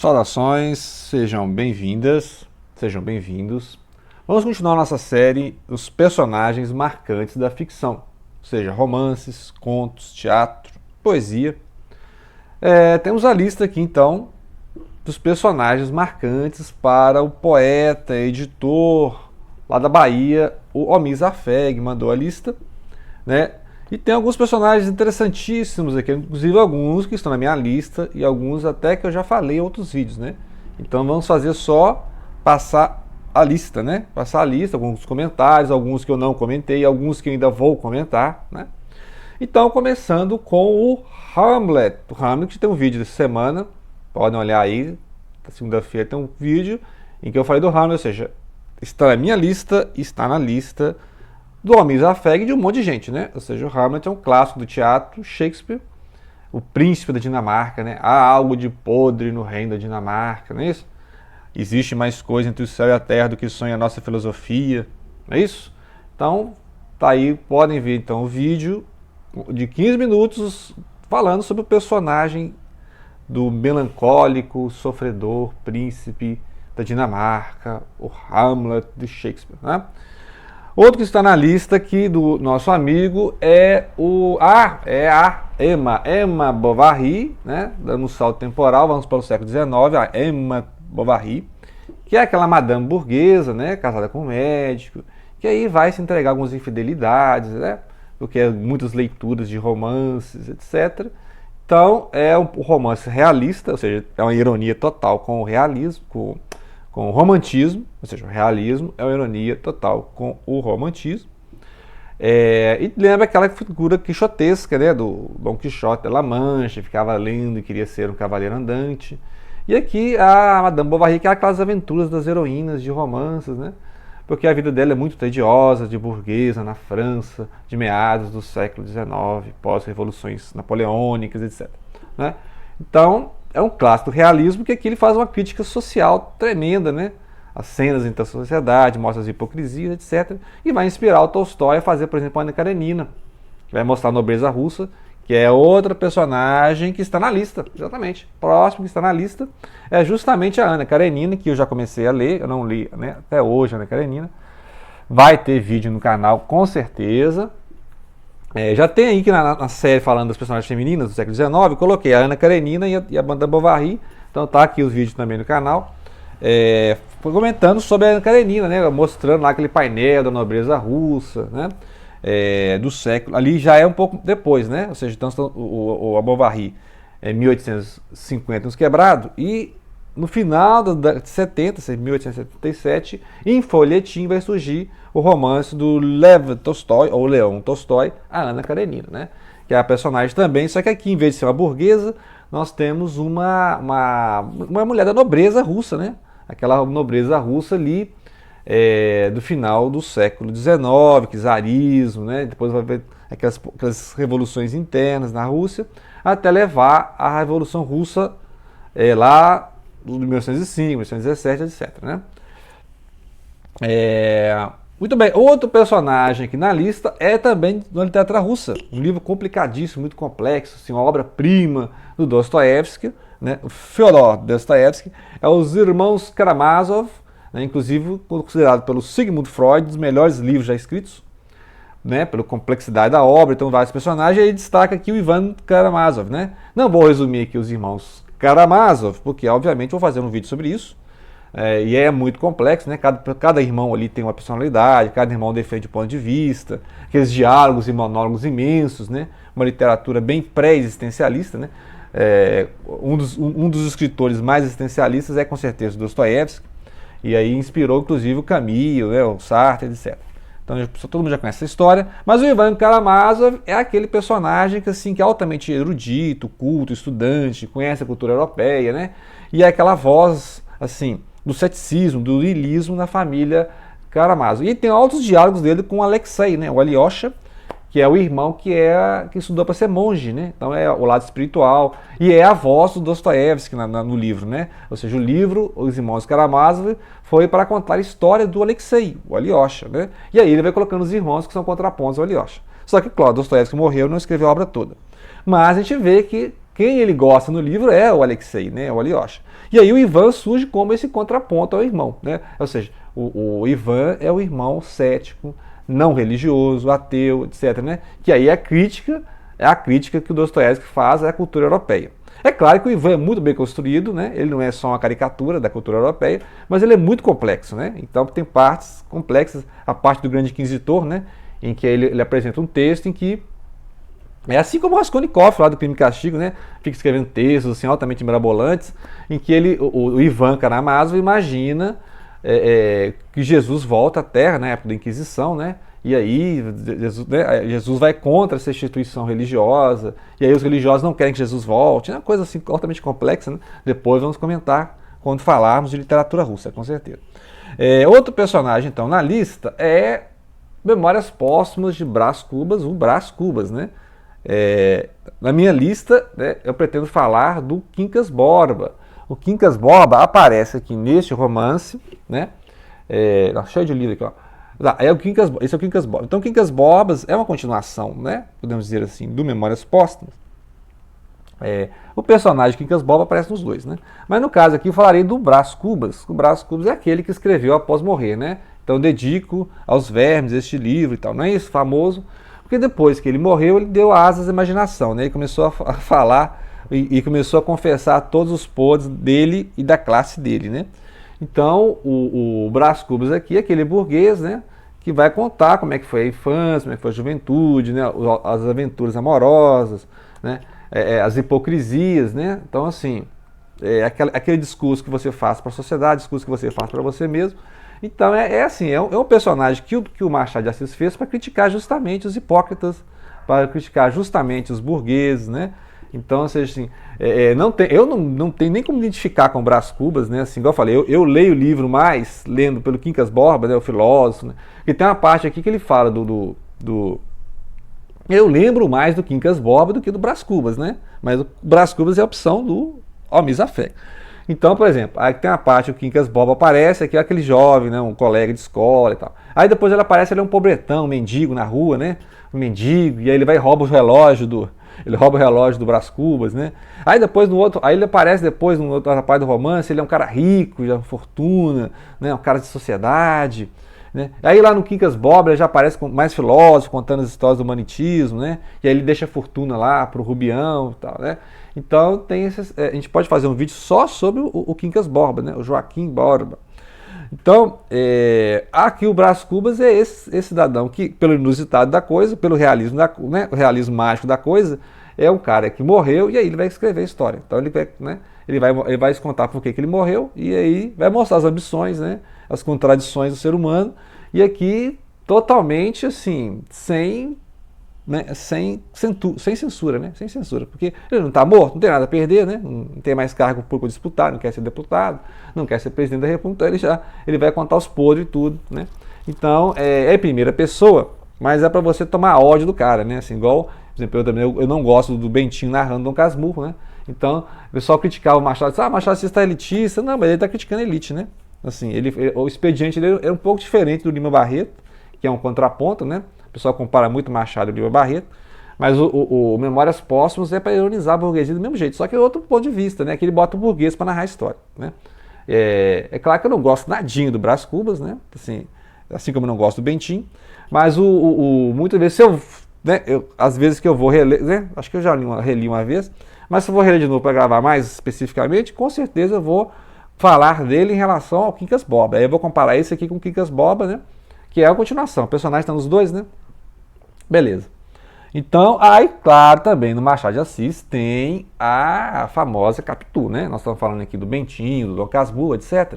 Saudações, sejam bem-vindas, sejam bem-vindos. Vamos continuar nossa série Os Personagens Marcantes da Ficção, ou seja, romances, contos, teatro, poesia. Temos a lista aqui então dos personagens marcantes para o poeta, editor lá da Bahia, o Omir Zafeg mandou a lista, né? E tem alguns personagens interessantíssimos aqui, inclusive alguns que estão na minha lista e alguns até que eu já falei em outros vídeos, né? Então vamos fazer só passar a lista, né? Passar a lista, alguns comentários, alguns que eu não comentei, alguns que eu ainda vou comentar, né? Então, começando com o Hamlet. O Hamlet tem um vídeo dessa semana, podem olhar aí, segunda-feira tem um vídeo em que eu falei do Hamlet, ou seja, está na minha lista, está na lista do Omir Zafeg e de um monte de gente, né? Ou seja, o Hamlet é um clássico do teatro, Shakespeare, o príncipe da Dinamarca, né? Há algo de podre no reino da Dinamarca, não é isso? Existe mais coisa entre o céu e a terra do que sonha a nossa filosofia, não é isso? Então, tá aí, podem ver então o vídeo de 15 minutos falando sobre o personagem do melancólico, sofredor, príncipe da Dinamarca, o Hamlet de Shakespeare, né? Outro que está na lista aqui do nosso amigo é a Emma Bovary, né? Dando um salto temporal, vamos para o século XIX, a Emma Bovary, que é aquela madame burguesa, né? Casada com um médico, que aí vai se entregar algumas infidelidades, né? Porque muitas leituras de romances, etc. Então é um romance realista, ou seja, é uma ironia total com o realismo, com o romantismo, ou seja, o realismo é uma ironia total com o romantismo. E lembra aquela figura quixotesca, né, do Dom Quixote de La Mancha, ficava lendo e queria ser um cavaleiro andante. E aqui a Madame Bovary, que é aquelas aventuras das heroínas de romances, né, porque a vida dela é muito tediosa, de burguesa na França, de meados do século XIX, pós-revoluções napoleônicas, etc. Né? Então, é um clássico do realismo que aqui ele faz uma crítica social tremenda, né? As cenas entre a sociedade, mostra as hipocrisias, etc. E vai inspirar o Tolstói a fazer, por exemplo, a Ana Karenina, que vai mostrar a nobreza russa, que é outra personagem que está na lista, exatamente. Próximo que está na lista é justamente a Ana Karenina, que eu já comecei a ler, eu não li, né, até hoje a Ana Karenina. Vai ter vídeo no canal, com certeza. Já tem aí que na série falando das personagens femininas do século XIX, coloquei a Ana Karenina e a Madame Bovary, então tá aqui os vídeos também no canal, comentando sobre a Ana Karenina, né, mostrando lá aquele painel da nobreza russa, né, do século, ali já é um pouco depois, né, ou seja, então a Bovary é 1850 uns quebrado, e no final da década de 70, 1877, em folhetim vai surgir o romance do Lev Tolstói, ou Leon Tolstói, a Ana Karenina, né? Que é a personagem também, só que aqui, em vez de ser uma burguesa, nós temos uma mulher da nobreza russa, né? Aquela nobreza russa ali do final do século XIX, que zarismo, né? Depois vai ver aquelas revoluções internas na Rússia, até levar a Revolução Russa lá de 1905, 1917, etc. Né? Muito bem, outro personagem aqui na lista é também da literatura russa, um livro complicadíssimo, muito complexo, assim, uma obra-prima do Dostoiévski, né? O Fyodor Dostoiévski, é Os Irmãos Karamazov, né? Inclusive considerado pelo Sigmund Freud um dos melhores livros já escritos, né? Pela complexidade da obra, então vários personagens, e ele destaca aqui o Ivan Karamazov, né? Não vou resumir aqui os irmãos Karamazov, porque obviamente vou fazer um vídeo sobre isso, e é muito complexo, né? Cada irmão ali tem uma personalidade, cada irmão defende um ponto de vista, aqueles diálogos e monólogos imensos, né? Uma literatura bem pré-existencialista, né? Um dos escritores mais existencialistas é com certeza Dostoiévski, e aí inspirou inclusive o Camus, né? O Sartre, etc. Então todo mundo já conhece essa história, mas o Ivan Karamazov é aquele personagem que, assim, que é altamente erudito, culto, estudante, conhece a cultura europeia, né? E é aquela voz, assim, do ceticismo, do niilismo na família Karamazov. E tem altos diálogos dele com o Alexei, né? O Alyosha, que é o irmão que estudou para ser monge, né? Então é o lado espiritual, e é a voz do Dostoiévski no livro, né? Ou seja, o livro, Os Irmãos Karamazov, foi para contar a história do Alexei, o Alyosha, né? E aí ele vai colocando os irmãos que são contrapontos ao Alyosha. Só que, claro, Dostoiévski morreu e não escreveu a obra toda. Mas a gente vê que quem ele gosta no livro é o Alexei, né, o Alyosha. E aí o Ivan surge como esse contraponto ao irmão, né? Ou seja, o Ivan é o irmão cético, não religioso, ateu, etc., né? Que aí é a crítica que o Dostoiévski faz à cultura europeia. É claro que o Ivan é muito bem construído, né? Ele não é só uma caricatura da cultura europeia, mas ele é muito complexo, né? Então tem partes complexas, a parte do Grande Inquisitor, né? Em que ele apresenta um texto em que é assim como o Raskolnikov, lá do Crime e Castigo, né? Fica escrevendo textos assim, altamente mirabolantes, em que o Ivan Karamazov imagina que Jesus volta à Terra na época da Inquisição, né? E aí Jesus vai contra essa instituição religiosa, e aí os religiosos não querem que Jesus volte, é uma coisa assim altamente complexa, né? Depois vamos comentar quando falarmos de literatura russa, com certeza. Outro personagem, então, na lista é Memórias Póstumas de Brás Cubas, o Brás Cubas, né? Na minha lista, né, eu pretendo falar do Quincas Borba. O Quincas Borba aparece aqui neste romance, né? Cheio de livro aqui, ó. Esse é o Quincas Borba. Então, Quincas Borbas é uma continuação, né? Podemos dizer assim, do Memórias Póstumas. O personagem Quincas Borba aparece nos dois, né? Mas no caso aqui eu falarei do Brás Cubas. O Brás Cubas é aquele que escreveu após morrer, né? Então, dedico aos vermes este livro e tal. Não é isso famoso? Porque depois que ele morreu, ele deu asas à imaginação, né? Ele começou a falar e começou a confessar todos os podres dele e da classe dele, né? Então, o Brás Cubas aqui é aquele burguês, né? Que vai contar como é que foi a infância, como é que foi a juventude, né? As aventuras amorosas, né? As hipocrisias, né? Então, assim, aquele discurso que você faz para a sociedade, discurso que você faz para você mesmo. Então assim, é um personagem que o Machado de Assis fez para criticar justamente os hipócritas, para criticar justamente os burgueses, né? Então, assim, eu não tenho nem como identificar com o Brás Cubas, né? Assim, igual eu falei, eu leio o livro mais lendo pelo Quincas Borba, né? O filósofo, né? E tem uma parte aqui que ele fala eu lembro mais do Quincas Borba do que do Brás Cubas, né? Mas o Brás Cubas é a opção do Almir Zafé. Então, por exemplo, aí tem uma parte que o Quincas Borba aparece, aqui é aquele jovem, né, um colega de escola e tal. Aí depois ele aparece, ele é um pobretão, um mendigo na rua, né? Um mendigo, e aí ele vai e rouba o relógio do Brás Cubas, né? Aí depois aí ele aparece depois no outra parte do romance, ele é um cara rico, já fortuna, né, um cara de sociedade, né? Aí lá no Quincas Borba ele já aparece mais filósofo, contando as histórias do humanitismo, né? E aí ele deixa a fortuna lá pro Rubião e tal, né? Então a gente pode fazer um vídeo só sobre o Quincas Borba, né? O Joaquim Borba. Então, aqui o Brás Cubas é esse cidadão que, pelo inusitado da coisa, pelo realismo, né, o realismo mágico da coisa, é um cara que morreu e aí ele vai escrever a história. Então ele vai contar por que ele morreu e aí vai mostrar as ambições, né, as contradições do ser humano. E aqui totalmente assim, sem censura, né? Sem censura, porque ele não está morto, não tem nada a perder, né? Não tem mais cargo público disputado, não quer ser deputado, não quer ser presidente da República, então ele vai contar os podres e tudo, né? Então, é primeira pessoa, mas é para você tomar ódio do cara, né? Assim, igual, por exemplo, eu não gosto do Bentinho narrando Dom Casmurro, né? Então, o pessoal criticava o Machado, Machado Assis está elitista, não, mas ele está criticando a elite, né? Assim, o expediente dele é um pouco diferente do Lima Barreto, que é um contraponto, né? O pessoal compara muito Machado e Lima Barreto, mas o Memórias Póstumas é para ironizar a burguesia do mesmo jeito, só que é outro ponto de vista, né? Que ele bota o burguês para narrar a história, né? É claro que eu não gosto nadinho do Brás Cubas, né? Assim como eu não gosto do Bentinho, mas muitas vezes às vezes que eu vou reler, né? Acho que eu já reli uma vez, mas se eu vou reler de novo para gravar mais especificamente, com certeza eu vou falar dele em relação ao Quincas Borba. Aí eu vou comparar esse aqui com o Quincas Borba, né? Que é a continuação. O personagem está nos dois, né? Beleza. Então, aí, claro, também no Machado de Assis tem a famosa Capitu, né? Nós estamos falando aqui do Bentinho, do Dom Casmurro, etc.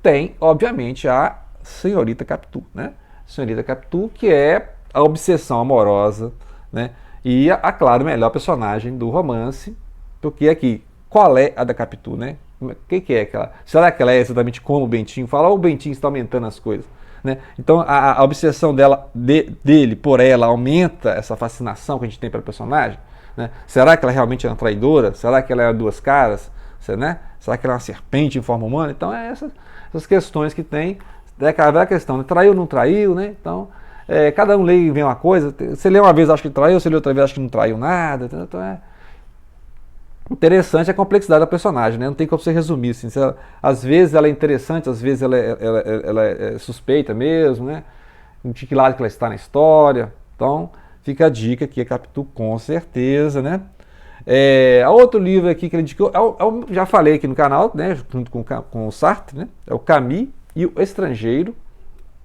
Tem, obviamente, a Senhorita Capitu, né? Senhorita Capitu, que é a obsessão amorosa, né? E claro, melhor personagem do romance, porque aqui, qual é a da Capitu, né? O que é aquela? Será que ela é exatamente como o Bentinho fala? Ou o Bentinho está aumentando as coisas? Né? Então a obsessão dele por ela aumenta essa fascinação que a gente tem pelo personagem, né? Será que ela realmente é uma traidora? Será que ela é duas caras? Né? Será que ela é uma serpente em forma humana? Então essas questões que tem, cada questão, né? Traiu ou não traiu, né? Então cada um lê e vê uma coisa, você lê uma vez acha que traiu, você lê outra vez acha que não traiu nada, então Interessante a complexidade da personagem, né? Não tem como você resumir. Assim. Às vezes ela é interessante, às vezes ela é suspeita mesmo, né? De que lado que ela está na história. Então, fica a dica aqui, a Capitu, com certeza, né? Outro livro aqui que ele indicou, já falei aqui no canal, né? Junto com o Sartre, né? É o Camus e o Estrangeiro.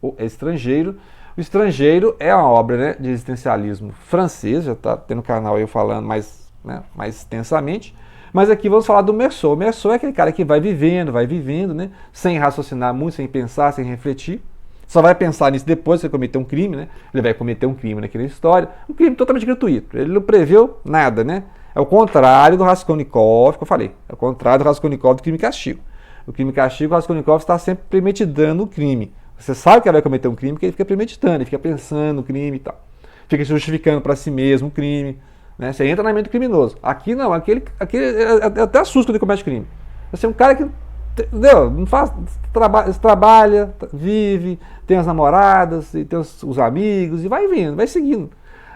O Estrangeiro. O Estrangeiro é uma obra, né, de existencialismo francês, já está tendo canal aí falando mais extensamente, mas aqui vamos falar do Meursault. O Meursault é aquele cara que vai vivendo, né, sem raciocinar muito, sem pensar, sem refletir, só vai pensar nisso depois que ele cometer um crime, né, ele vai cometer um crime naquela história, um crime totalmente gratuito, ele não preveu nada, né, é o contrário do Raskolnikov, que eu falei, é o contrário do Raskolnikov do crime e castigo. O crime e castigo, o Raskolnikov está sempre premeditando o crime. Você sabe que ele vai cometer um crime porque ele fica premeditando, ele fica pensando no crime e tal. Fica justificando para si mesmo o crime. Né? Você entra na mente do criminoso. Aqui não, aquele até assusta quando ele comete crime. Você é um cara que entendeu? Não faz, trabalha, vive, tem as namoradas, e tem os amigos, e vai vindo, vai seguindo.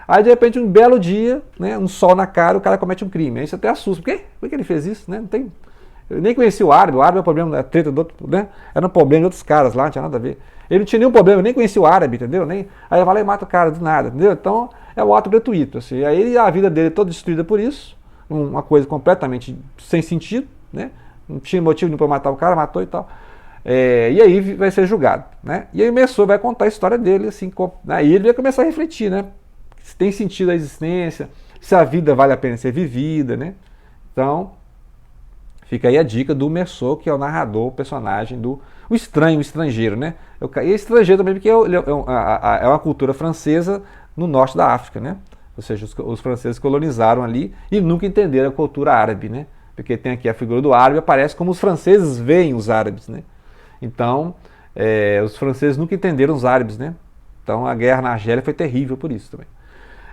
Aí de repente um belo dia, né, um sol na cara, o cara comete um crime. Aí você até assusta. Por que ele fez isso? Né? Não tem... Eu nem conheci o árabe é o problema, a treta do outro, né? Era um problema de outros caras lá, não tinha nada a ver. Ele não tinha nenhum problema, eu nem conheci o árabe, entendeu? Aí vai lá e mata o cara do nada, entendeu? Então é um ato gratuito. Assim. Aí a vida dele é toda destruída por isso, uma coisa completamente sem sentido, né? Não tinha motivo nenhum para matar o cara, matou e tal. E aí vai ser julgado, né? E aí o Meursault vai contar a história dele, assim, aí ele vai começar a refletir, né? Se tem sentido a existência, se a vida vale a pena ser vivida, né? Então, fica aí a dica do Meursault, que é o narrador, o personagem do o estrangeiro, né? E estrangeiro também porque é uma cultura francesa no norte da África, né? Ou seja, os franceses colonizaram ali e nunca entenderam a cultura árabe, né? Porque tem aqui a figura do árabe, aparece como os franceses veem os árabes, né? Então, os franceses nunca entenderam os árabes, né? Então a guerra na Argélia foi terrível por isso também.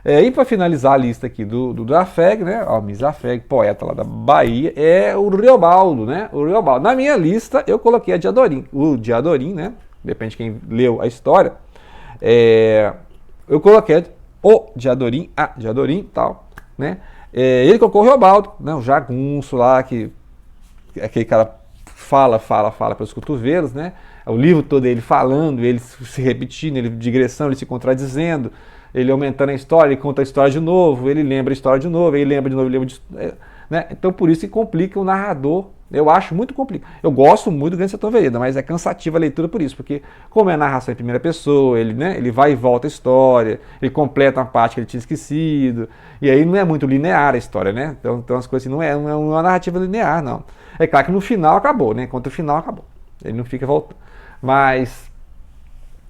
E para finalizar a lista aqui do Zafeg, né? O Almir Zafeg, poeta lá da Bahia, é o Riobaldo, né? O Riobaldo. Na minha lista eu coloquei a Diadorim. O Diadorim, né? Depende de quem leu a história. Eu coloquei o Diadorim, a Diadorim e tal, né? Ele colocou o Riobaldo, né? O jagunço lá, que aquele cara fala pelos cotovelos, né? O livro todo ele falando, ele se repetindo, ele digressão, ele se contradizendo. Ele aumentando a história, ele conta a história de novo, ele lembra a história de novo, ele lembra de novo, né? Então por isso que complica o narrador. Eu acho muito complicado. Eu gosto muito do Grande Sertão Veredas, mas é cansativa a leitura por isso, porque como é narração em primeira pessoa, ele vai e volta a história, ele completa uma parte que ele tinha esquecido, e aí não é muito linear a história, né? Então as coisas assim, não é uma narrativa linear, não. É claro que no final acabou, né? Enquanto o final acabou. Ele não fica voltando. Mas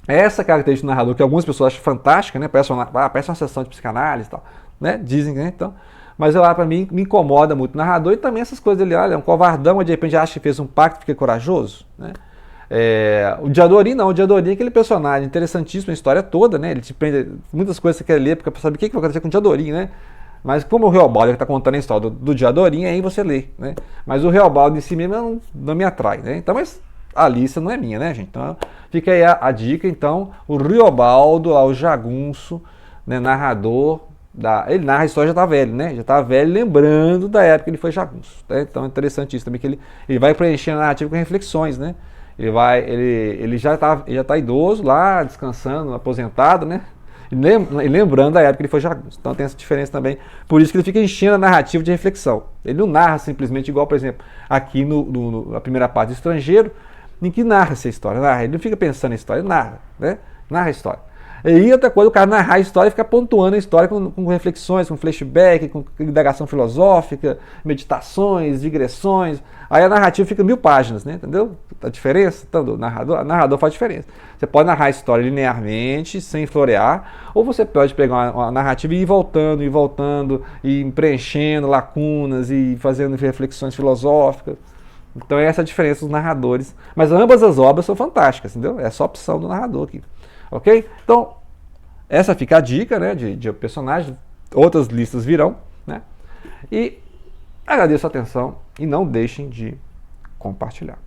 essa característica do narrador, que algumas pessoas acham fantástica, né? Parece uma sessão de psicanálise e tal, né? Dizem, né? Então, mas lá para mim me incomoda muito o narrador e também essas coisas dele, olha, é um covardão, de repente acha que fez um pacto, fica corajoso, né? O Diadorim não, o Diadorim é aquele personagem interessantíssimo, a história toda, né? Ele te prende muitas coisas que você quer ler, porque sabe o que vai acontecer com o Diadorim, né? Mas como o Riobaldo está contando a história do Diadorim, aí você lê, né? Mas o Riobaldo em si mesmo não me atrai, né? Então, mas a lista não é minha, né, gente? Então fica aí a dica, então, o Riobaldo, o jagunço, né, narrador, ele narra a história, já tá velho, né? Já tá velho, lembrando da época que ele foi jagunço. Né? Então é interessante isso também, que ele vai preenchendo a narrativa com reflexões, né? Ele já tá idoso lá, descansando, aposentado, né? E lembrando da época que ele foi jagunço. Então tem essa diferença também. Por isso que ele fica enchendo a narrativa de reflexão. Ele não narra simplesmente igual, por exemplo, aqui na primeira parte do Estrangeiro, em que narra essa história. Ele não fica pensando na história, ele narra, né? Narra a história. E outra coisa, o cara narrar a história e ficar pontuando a história com reflexões, com flashback, com indagação filosófica, meditações, digressões. Aí a narrativa fica 1000 páginas, né? Entendeu? A diferença? Então, o narrador faz diferença. Você pode narrar a história linearmente, sem florear, ou você pode pegar uma narrativa e ir voltando, e preenchendo lacunas e fazendo reflexões filosóficas. Então é essa a diferença dos narradores. Mas ambas as obras são fantásticas, entendeu? É só a opção do narrador aqui. Ok? Então, essa fica a dica, né, de personagem. Outras listas virão, né? E agradeço a atenção e não deixem de compartilhar.